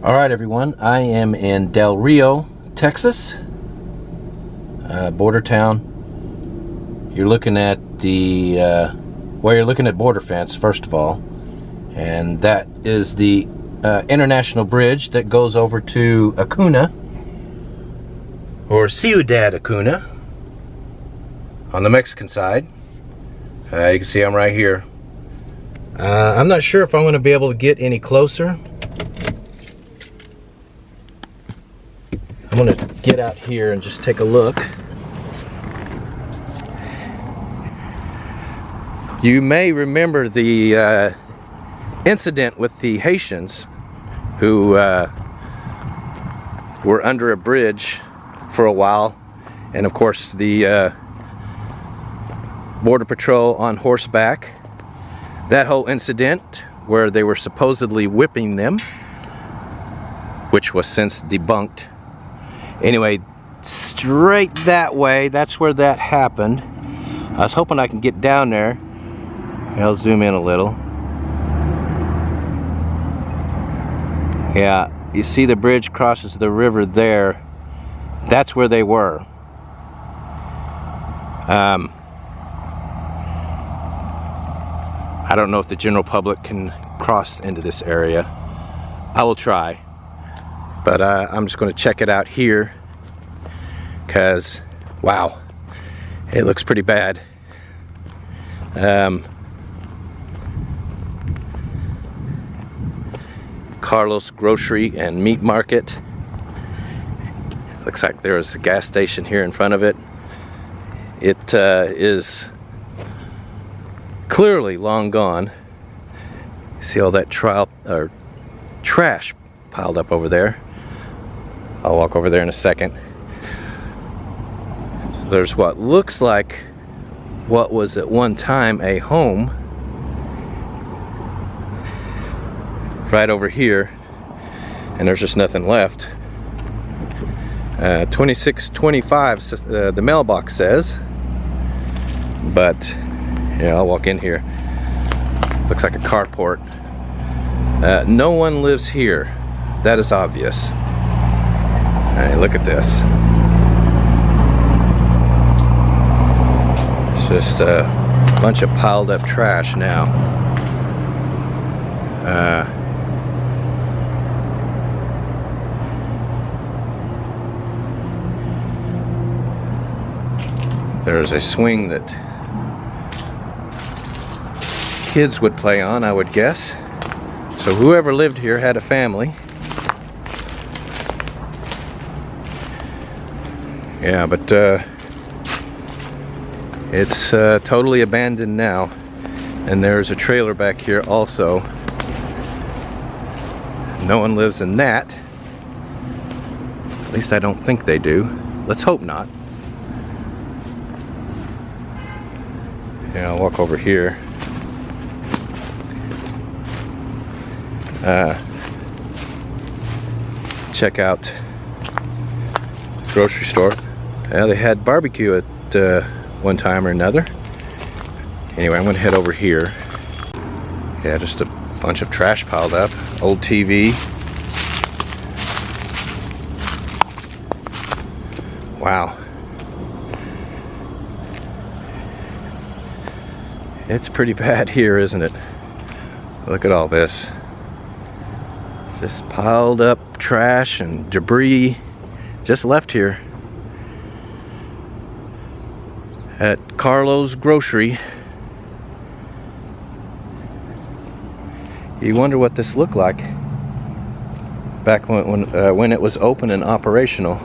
Alright everyone, I am in Del Rio, Texas, border town. You're looking at the, you're looking at border fence first of all, and that is the international bridge that goes over to Acuna, or Ciudad Acuna, on the Mexican side. You can see I'm right here. I'm not sure if I'm going to be able to get any closer. I'm going to get out here and just take a look. You may remember the incident with the Haitians who were under a bridge for a while, and of course the Border Patrol on horseback. That whole incident where they were supposedly whipping them, which was since debunked. Anyway, straight that way, that's where that happened. I was hoping I can get down there. I'll zoom in a little. Yeah, you see the bridge crosses the river there. That's where they were. I don't know if the general public can cross into this area. I will try. But I'm just going to check it out here, because wow, it looks pretty bad. Carlos Grocery and Meat Market. Looks like there is a gas station here in front of it. It is clearly long gone. You see all that trash piled up over there. I'll walk over there in a second. There's what looks like what was at one time a home right over here, and there's just nothing left. 2625 the mailbox says, but yeah, I'll walk in here. Looks like a carport. No one lives here. That is obvious. Hey, look at this. It's just a bunch of piled up trash now. There's a swing that kids would play on, I would guess. So whoever lived here had a family. Yeah, but it's totally abandoned now. And there's a trailer back here also. No one lives in that. At least I don't think they do. Let's hope not. Yeah, I'll walk over here. Check out the grocery store. Yeah, they had barbecue at one time or another. Anyway, I'm going to head over here. Yeah, just a bunch of trash piled up. Old TV. Wow. It's pretty bad here, isn't it? Look at all this. Just piled up trash and debris just left here at Carlos Grocery. You wonder what this looked like back when it was open and operational.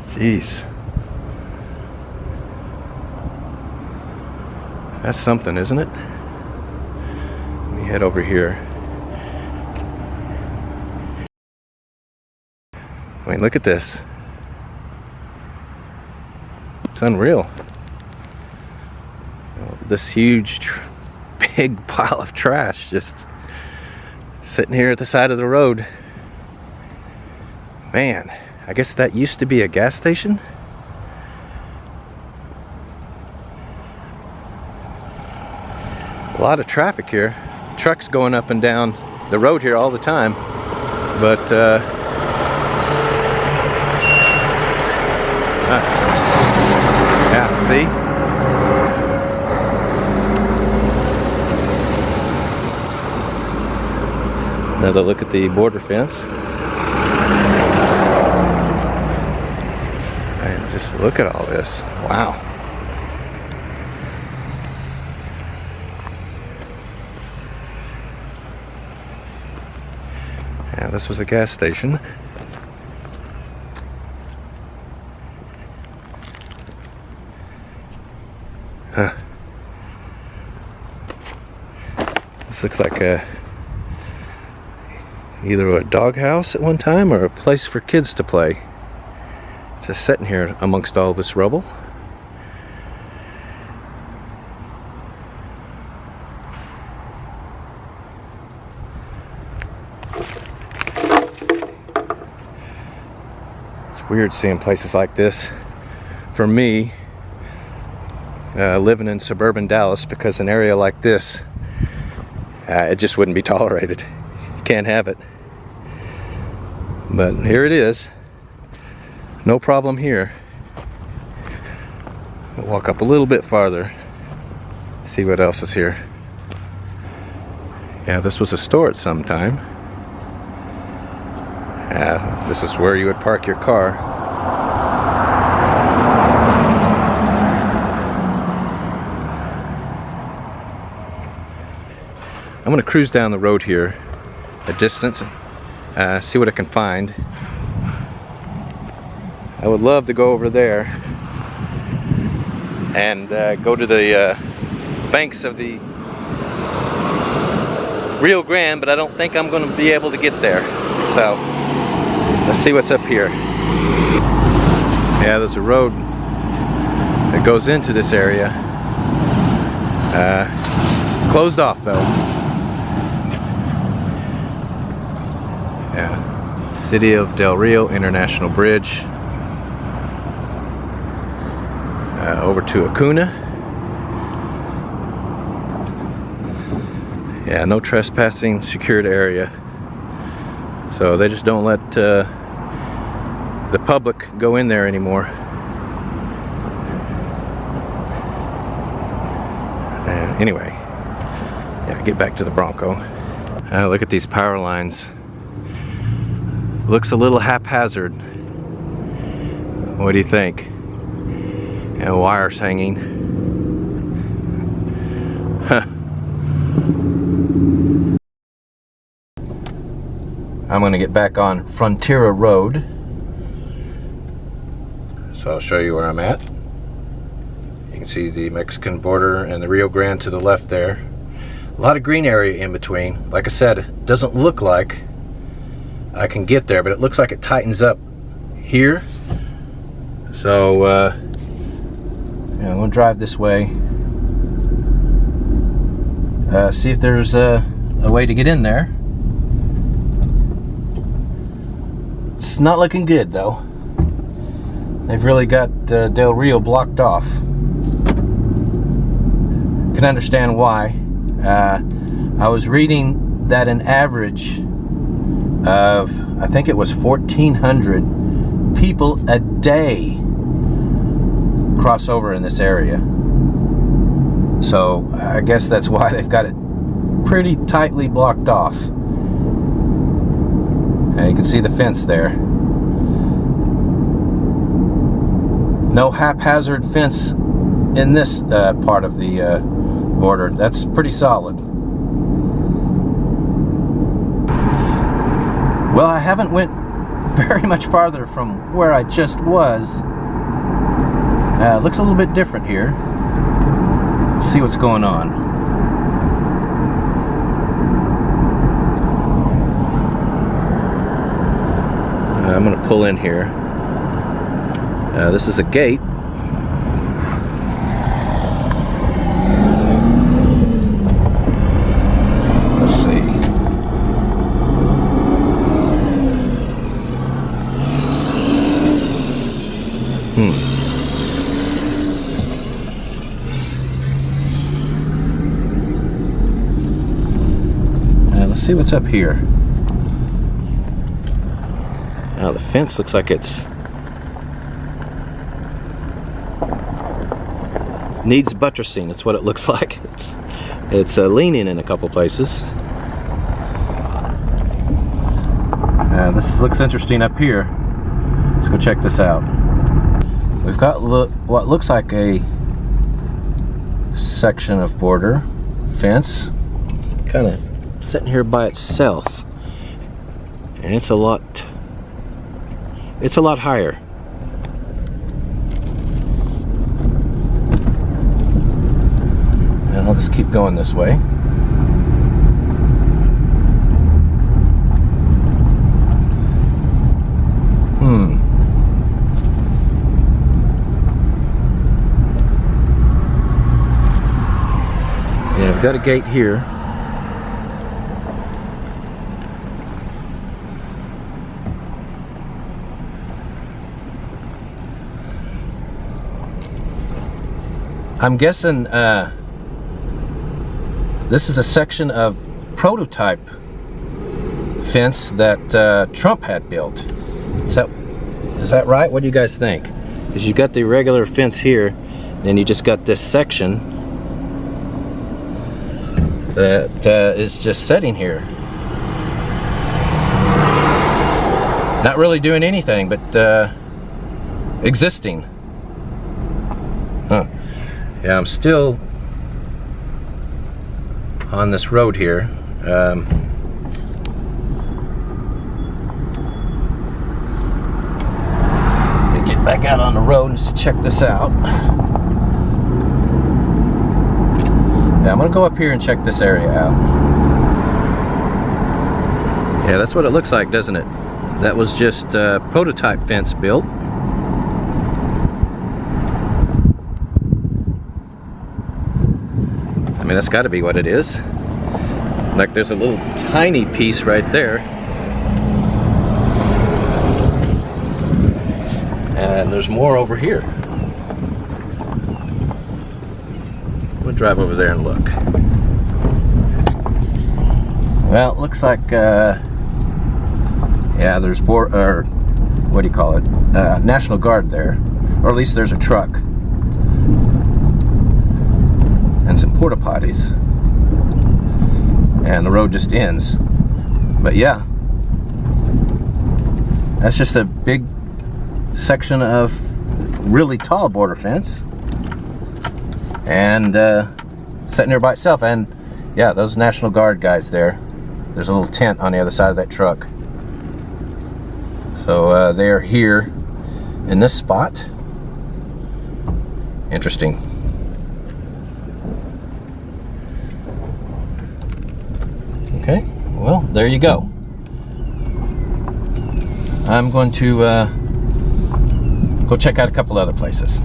Jeez. That's something, isn't it? Let me head over here. I mean, look at this. It's unreal. This huge, big pile of trash just sitting here at the side of the road. Man, I guess that used to be a gas station. A lot of traffic here. trucks going up and down the road here all the time, but yeah, see? Another look at the border fence. And just look at all this. Wow. Yeah, this was a gas station. Huh. This looks like either a doghouse at one time or a place for kids to play. Just sitting here amongst all this rubble. It's weird seeing places like this. For me, living in suburban Dallas, because an area like this, it just wouldn't be tolerated. You can't have it. But here it is. No problem here. I'll walk up a little bit farther, see what else is here. Yeah, this was a store at some time. This is where you would park your car. I'm going to cruise down the road here a distance, see what I can find. I would love to go over there and go to the banks of the Rio Grande, but I don't think I'm going to be able to get there. So let's see what's up here. Yeah, there's a road that goes into this area. Closed off though. Yeah, City of Del Rio International Bridge. Over to Acuna. Yeah, no trespassing, secured area. So they just don't let the public go in there anymore. Anyway, yeah, get back to the Bronco. Look at these power lines. Looks a little haphazard. What do you think? And wires hanging. Huh. I'm going to get back on Frontera Road. So I'll show you where I'm at. You can see the Mexican border and the Rio Grande to the left there. A lot of green area in between. Like I said, it doesn't look like I can get there, but it looks like it tightens up here. So yeah, I'm going to drive this way, see if there's a way to get in there. It's not looking good though. They've really got Del Rio blocked off. Can understand why. I was reading that an average of, I think it was 1,400 people a day cross over in this area. So I guess that's why they've got it pretty tightly blocked off. And you can see the fence there. No haphazard fence in this part of the border. That's pretty solid. Well, I haven't went very much farther from where I just was. Looks a little bit different here. Let's see what's going on. I'm going to pull in here. This is a gate. Let's see. Let's see what's up here. Now the fence looks like it's needs buttressing. That's what it looks like. It's leaning in a couple places. This looks interesting up here. Let's go check this out. We've got what looks like a section of border fence, kind of sitting here by itself, and it's a lot higher. And I'll just keep going this way. Yeah, we've got a gate here. I'm guessing this is a section of prototype fence that Trump had built. Is that right? What do you guys think? Because you got the regular fence here, then you just got this section that is just sitting here, not really doing anything but existing. Huh. Yeah, I'm still on this road here. Get back out on the road and just check this out. Yeah, I'm gonna go up here and check this area out. Yeah, that's what it looks like, doesn't it? That was just a prototype fence built. I mean, that's got to be what it is. Like, there's a little tiny piece right there. And there's more over here. We'll drive over there and look. Well, it looks like, yeah, there's what do you call it? National Guard there. Or at least there's a truck. And some porta potties. And the road just ends. But yeah, that's just a big section of really tall border fence, and sitting there by itself. And yeah, those National Guard guys there, there's a little tent on the other side of that truck. So they're here in this spot. Interesting. Okay, well, there you go. I'm going to go check out a couple other places.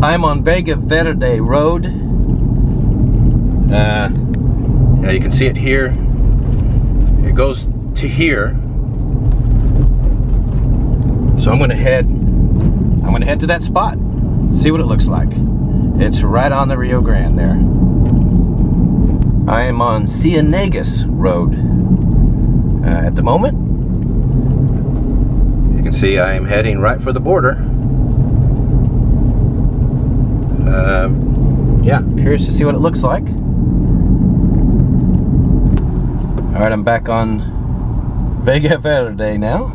I'm on Vega Verde Road. Yeah, you can see it here. It goes to here. So I'm going to head to that spot. See what it looks like. It's right on the Rio Grande there. I am on Cienegas Road at the moment. You can see I am heading right for the border. Yeah, curious to see what it looks like. Alright, I'm back on Vega Verde now.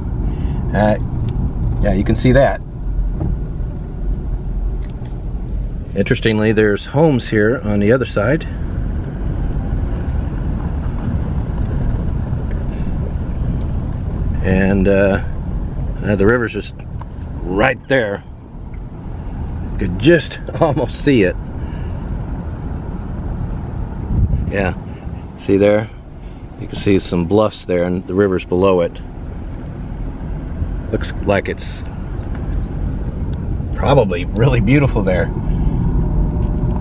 Yeah, you can see that. Interestingly, there's homes here on the other side. And the river's just right there. You could just almost see it. Yeah, see there? You can see some bluffs there, and the river's below it. Looks like it's probably really beautiful there.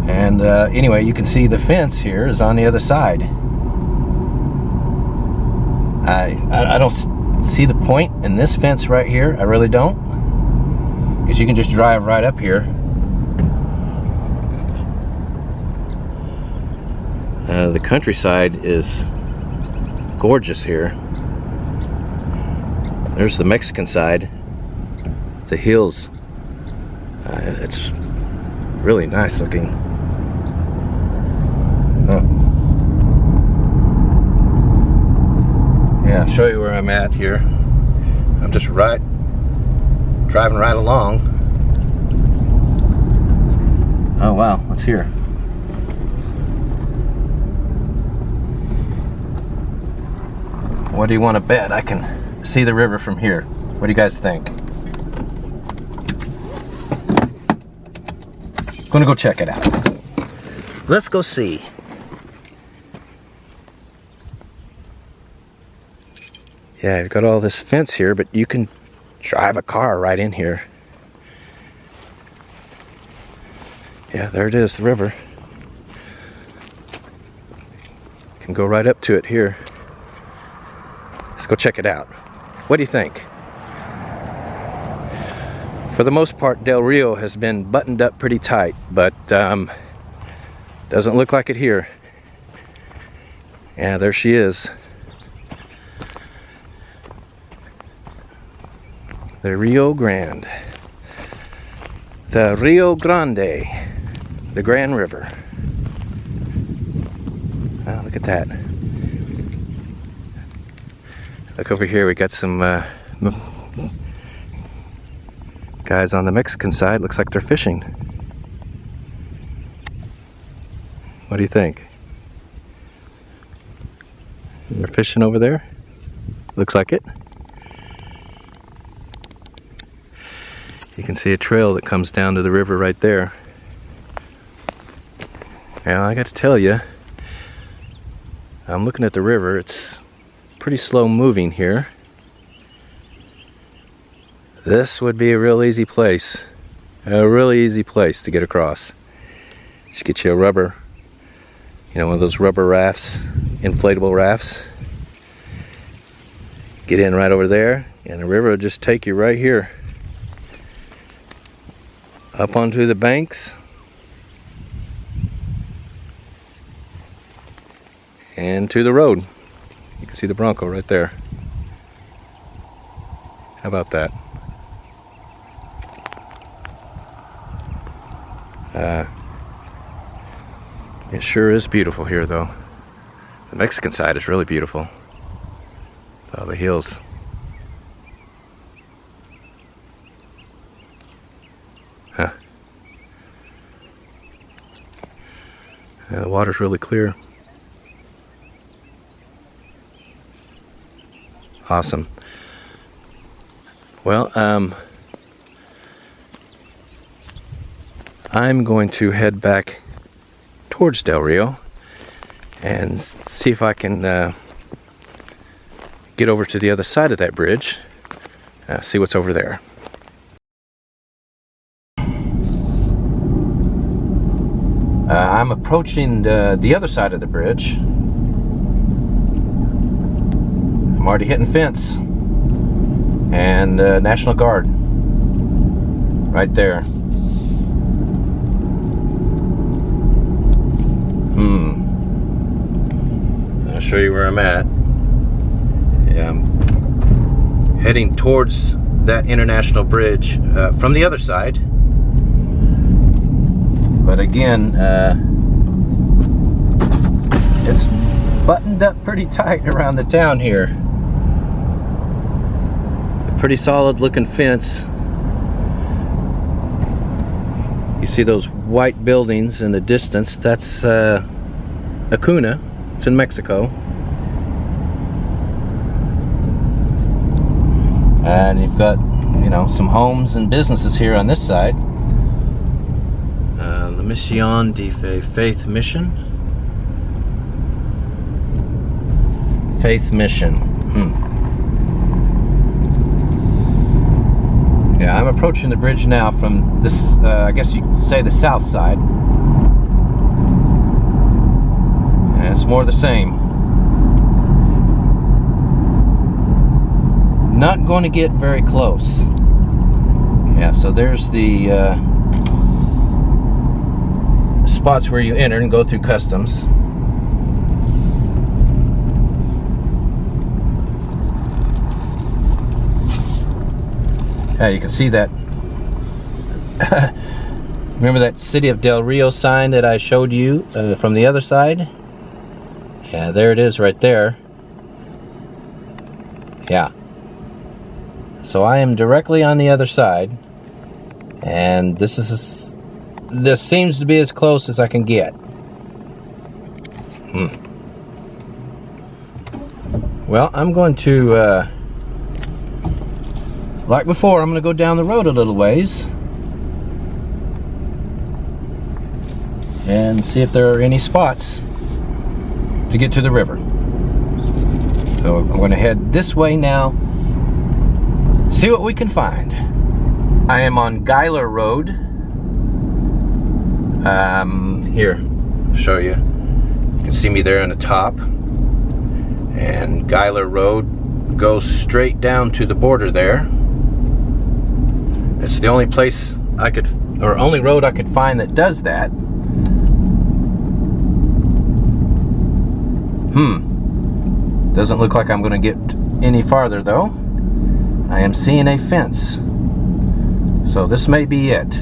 And anyway, you can see the fence here is on the other side. I don't see the point in this fence right here. I really don't, because you can just drive right up here. The countryside is gorgeous here. There's the Mexican side, the hills. It's really nice looking. Yeah, I'll show you where I'm at here. I'm just driving right along. Oh wow, what's here? What do you want to bet? I can see the river from here. What do you guys think? Gonna go check it out. Let's go see. Yeah, you've got all this fence here, but you can drive a car right in here. Yeah, there it is, the river. Can go right up to it here. Let's go check it out. What do you think? For the most part, Del Rio has been buttoned up pretty tight, but doesn't look like it here. Yeah, there she is. The Rio Grande. The Rio Grande. The Grand River. Oh, look at that. Look over here, we got some guys on the Mexican side. Looks like they're fishing. What do you think? They're fishing over there? Looks like it. You can see a trail that comes down to the river right there. Now, I got to tell you, I'm looking at the river. It's pretty slow moving here. This would be a real easy place. A really easy place to get across. Just get you a rubber, one of those rubber rafts, inflatable rafts. Get in right over there, and the river will just take you right here. Up onto the banks. And to the road. You can see the Bronco right there. How about that? It sure is beautiful here, though. The Mexican side is really beautiful. All the hills. Huh. Yeah, the water's really clear. Awesome. Well, I'm going to head back towards Del Rio and see if I can get over to the other side of that bridge, see what's over there. I'm approaching the other side of the bridge. I'm already hitting fence and National Guard right there. I'll show you where I'm at. Yeah, I'm heading towards that international bridge from the other side. But again, it's buttoned up pretty tight around the town here. A pretty solid looking fence. You see those white buildings in the distance? That's Acuna. It's in Mexico. And you've got, some homes and businesses here on this side. La Mission de Faith Mission. Faith Mission. Yeah, I'm approaching the bridge now from this, I guess you could say the south side. And it's more the same. Not going to get very close. Yeah, so there's the spots where you enter and go through customs. You can see that. Remember that City of Del Rio sign that I showed you from the other side? Yeah, there it is right there. Yeah. So I am directly on the other side, and this seems to be as close as I can get. Well, I'm going to, like before, I'm going to go down the road a little ways and see if there are any spots to get to the river. So I'm going to head this way now, see what we can find. I am on Guyler Road. Here, I'll show you. You can see me there on the top. And Guyler Road goes straight down to the border there. It's the only place I could, or only road I could find that does that. Doesn't look like I'm going to get any farther though. I am seeing a fence. So this may be it.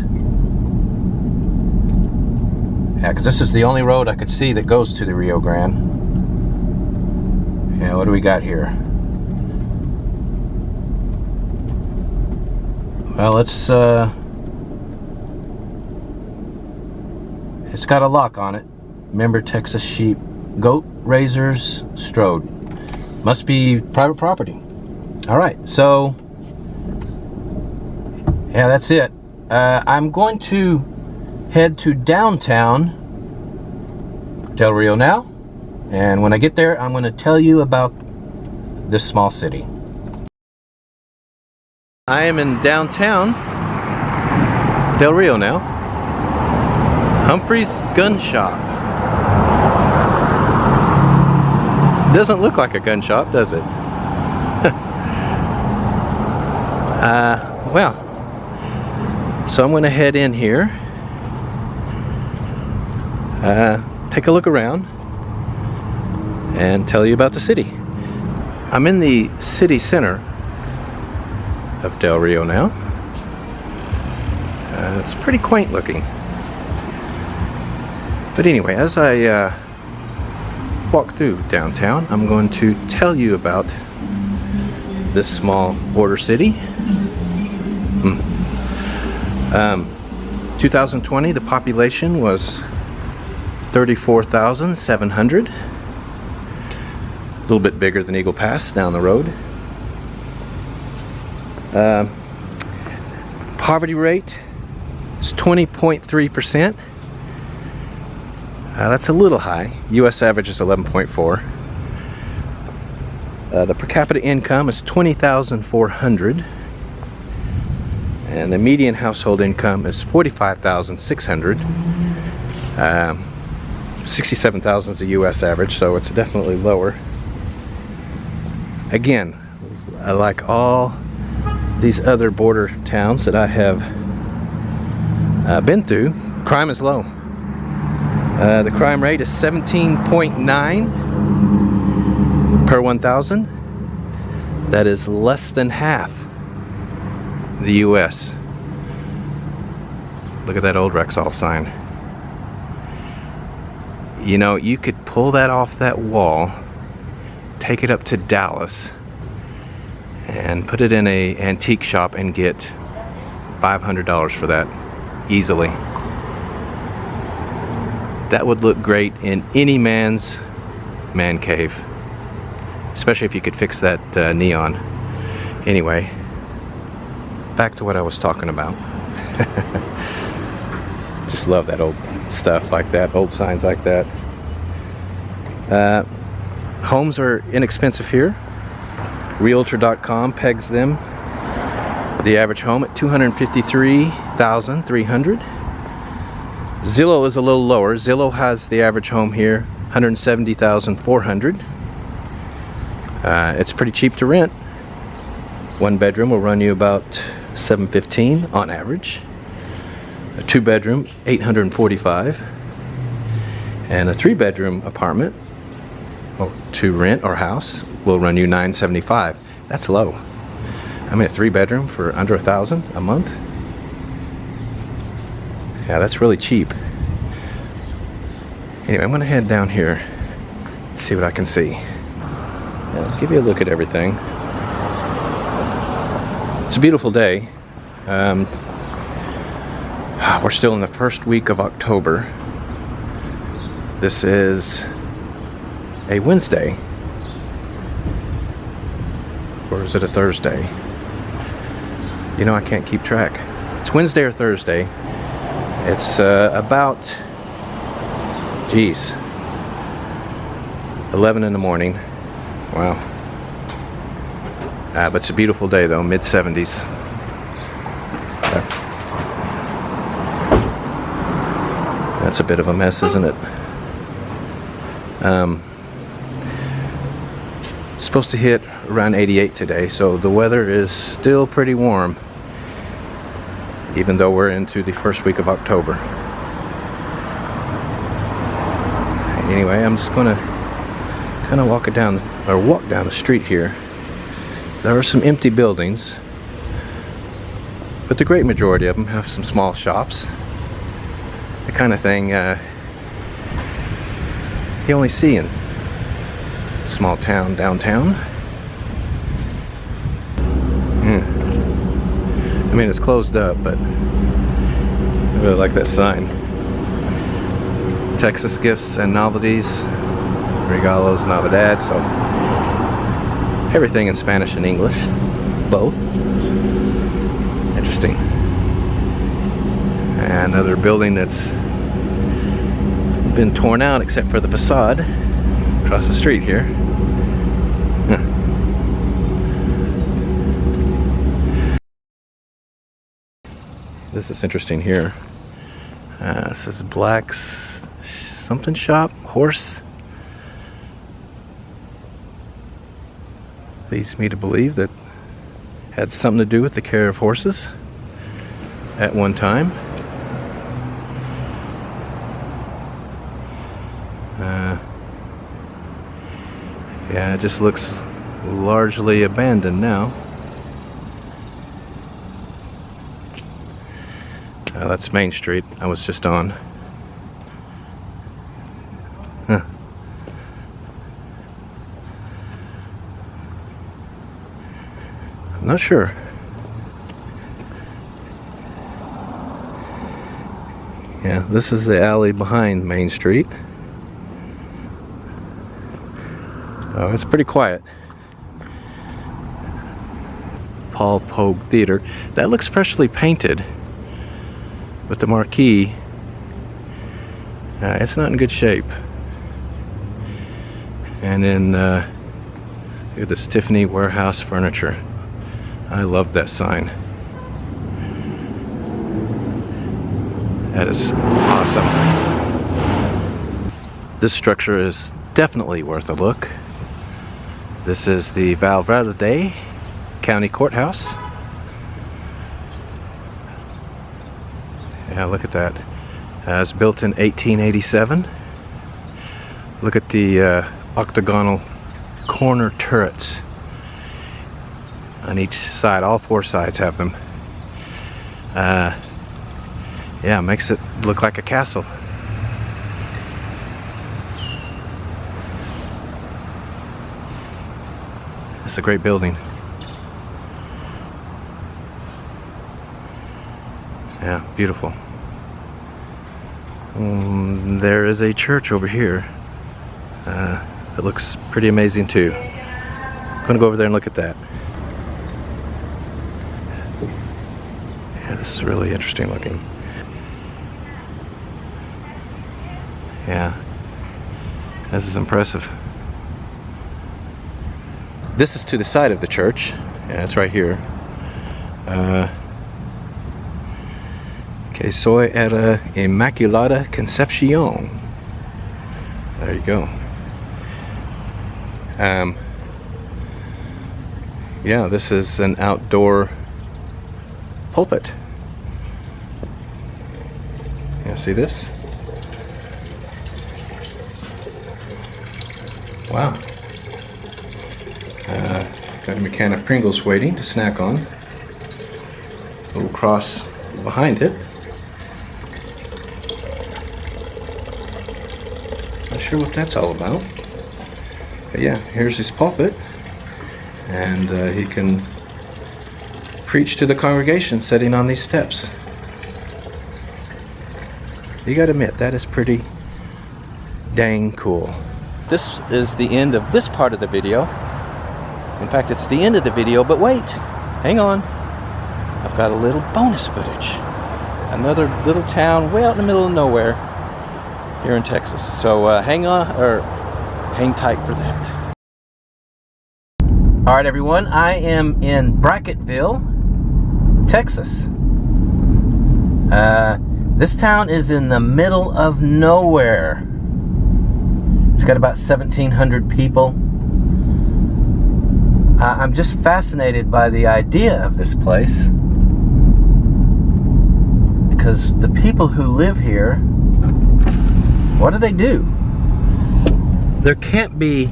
Yeah, because this is the only road I could see that goes to the Rio Grande. Yeah, what do we got here? Well, it's got a lock on it. Member Texas Sheep Goat Raisers Strode. Must be private property. Alright, so yeah, that's it. I'm going to head to downtown Del Rio now, and when I get there I'm going to tell you about this small city. I am in downtown Del Rio now. Humphrey's Gun Shop. Doesn't look like a gun shop, does it? Well, so I'm going to head in here, take a look around, and tell you about the city. I'm in the city center of Del Rio now. It's pretty quaint looking. But anyway, as I walk through downtown, I'm going to tell you about this small border city. 2020, the population was 34,700. A little bit bigger than Eagle Pass down the road. Poverty rate is 20.3%. That's a little high. U.S. average is 11.4. The per capita income is $20,400, and the median household income is $45,600. 67,000 is the U.S. average, so it's definitely lower. Again, like all these other border towns that I have been through, crime is low. The crime rate is 17.9 per 1,000. That is less than half the U.S. Look at that old Rexall sign. You know, you could pull that off that wall, take it up to Dallas, and put it in a antique shop and get $500 for that easily. That would look great in any man's man cave, especially if you could fix that neon. Anyway, back to what I was talking about. Just love that old stuff like that, old signs like that. Homes are inexpensive here. Realtor.com pegs them, the average home, at $253,300. Zillow is a little lower. Zillow has the average home here, $170,400. It's pretty cheap to rent. One bedroom will run you about $715 on average. A two bedroom, $845. And a three bedroom apartment to rent or house will run you $975. That's low. I mean, a 3-bedroom for under $1,000 a month. Yeah, that's really cheap. Anyway, I'm gonna head down here, see what I can see. Yeah, give you a look at everything. It's a beautiful day. We're still in the first week of October. This is a Wednesday. Or is it a Thursday? You know, I can't keep track. It's Wednesday or Thursday. It's about, geez, 11 in the morning. Wow. But it's a beautiful day though, mid-70s. That's a bit of a mess, isn't it? It's supposed to hit around 88 today, so the weather is still pretty warm, even though we're into the first week of October. Anyway, I'm just gonna kind of walk down the street here. There are some empty buildings, but the great majority of them have some small shops. The kind of thing you only see in small town, downtown. I mean, it's closed up, but I really like that sign. Texas Gifts and Novelties, Regalos Navidad, so everything in Spanish and English, both. Interesting. And another building that's been torn out except for the facade across the street here. This is interesting here. This is Black's something shop, horse. Leads me to believe that had something to do with the care of horses at one time. Yeah, it just looks largely abandoned now. That's Main Street I was just on. Huh. I'm not sure. Yeah, this is the alley behind Main Street. Oh, it's pretty quiet. Paul Pogue Theater. That looks freshly painted, but the marquee, it's not in good shape. And then look at this Tiffany Warehouse Furniture. I love that sign. That is awesome. This structure is definitely worth a look. This is the Valverde County Courthouse. Yeah, look at that. It's built in 1887. Look at the octagonal corner turrets on each side. All 4 sides have them. Yeah, makes it look like a castle. It's a great building. Yeah, beautiful. There is a church over here that looks pretty amazing too. I'm gonna go over there and look at that. Yeah, this is really interesting looking. Yeah, this is impressive. This is to the side of the church. Yeah, it's right here. Que soy era Inmaculada Concepcion. There you go. Yeah, this is an outdoor pulpit. Yeah, see this? Wow. Got a can of Pringles waiting to snack on. A little cross behind it. Not sure what that's all about. But yeah, here's his pulpit. And he can preach to the congregation sitting on these steps. You gotta admit, that is pretty dang cool. This is the end of this part of the video. In fact, it's the end of the video, but wait, hang on. I've got a little bonus footage. Another little town way out in the middle of nowhere here in Texas. So hang on, or hang tight for that. All right, everyone, I am in Brackettville, Texas. This town is in the middle of nowhere. It's got about 1,700 people. I'm just fascinated by the idea of this place, because the people who live here, what do? There can't be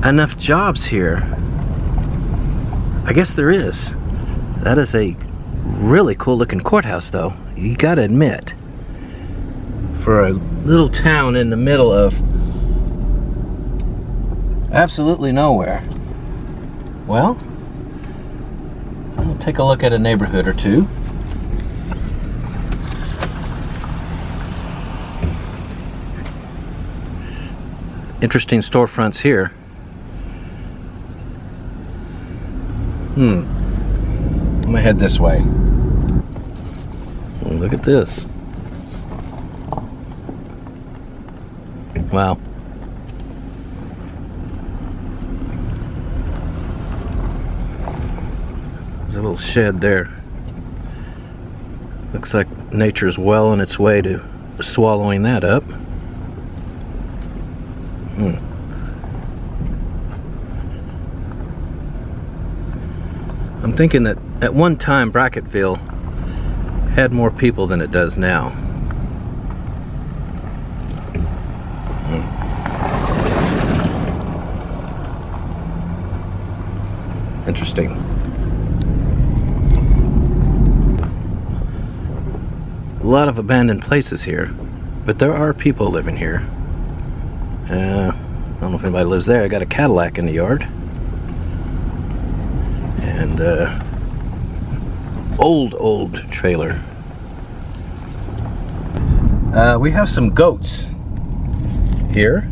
enough jobs here. I guess there is. That is a really cool looking courthouse, though. You gotta admit, for a little town in the middle of absolutely nowhere. Well, I'll take a look at a neighborhood or two. Interesting storefronts here. I'm gonna head this way. Oh, look at this. Wow. There's a little shed there. Looks like nature's well on its way to swallowing that up. I'm thinking that at one time Brackettville had more people than it does now. Interesting. A lot of abandoned places here, but there are people living here. I don't know if anybody lives there. I got a Cadillac in the yard. And old trailer. We have some goats here.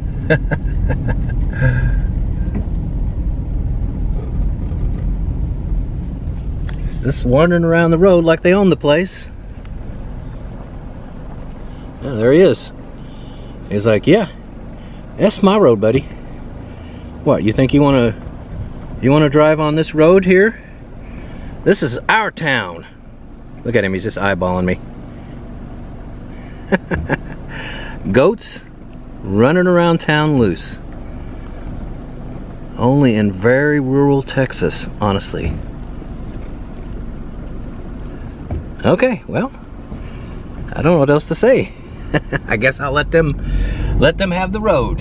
Just wandering around the road like they own the place. Yeah, there he is. He's like, yeah, that's my road, buddy. What, you think you want to drive on this road here? This is our town. Look at him, he's just eyeballing me. Goats running around town loose. Only in very rural Texas, honestly. Okay, well, I don't know what else to say. I guess I'll let them have the road.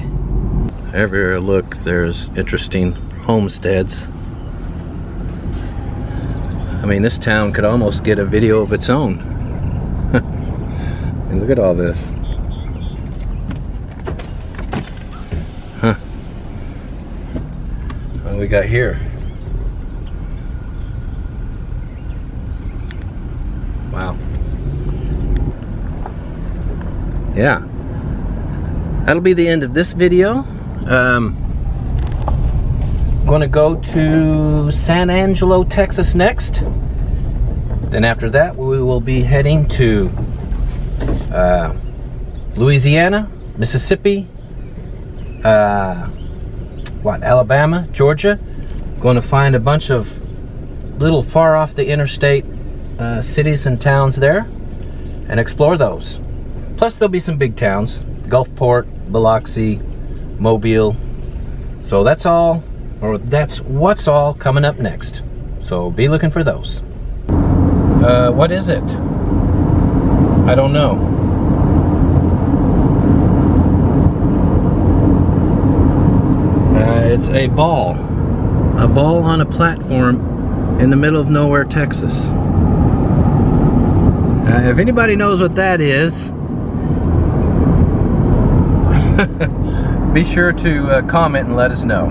Everywhere I look, there's interesting homesteads. I mean, this town could almost get a video of its own. And look at all this. Huh. What do we got here? Wow. Yeah. That'll be the end of this video. I'm going to go to San Angelo, Texas next. Then after that, we will be heading to Louisiana, Mississippi, Alabama, Georgia. Going to find a bunch of little far off the interstate cities and towns there and explore those. Plus there'll be some big towns, Gulfport, Biloxi, Mobile. So that's all, or that's what's all coming up next. So be looking for those. What is it? I don't know. It's a ball A ball on a platform in the middle of nowhere, Texas. If anybody knows what that is, be sure to comment and let us know.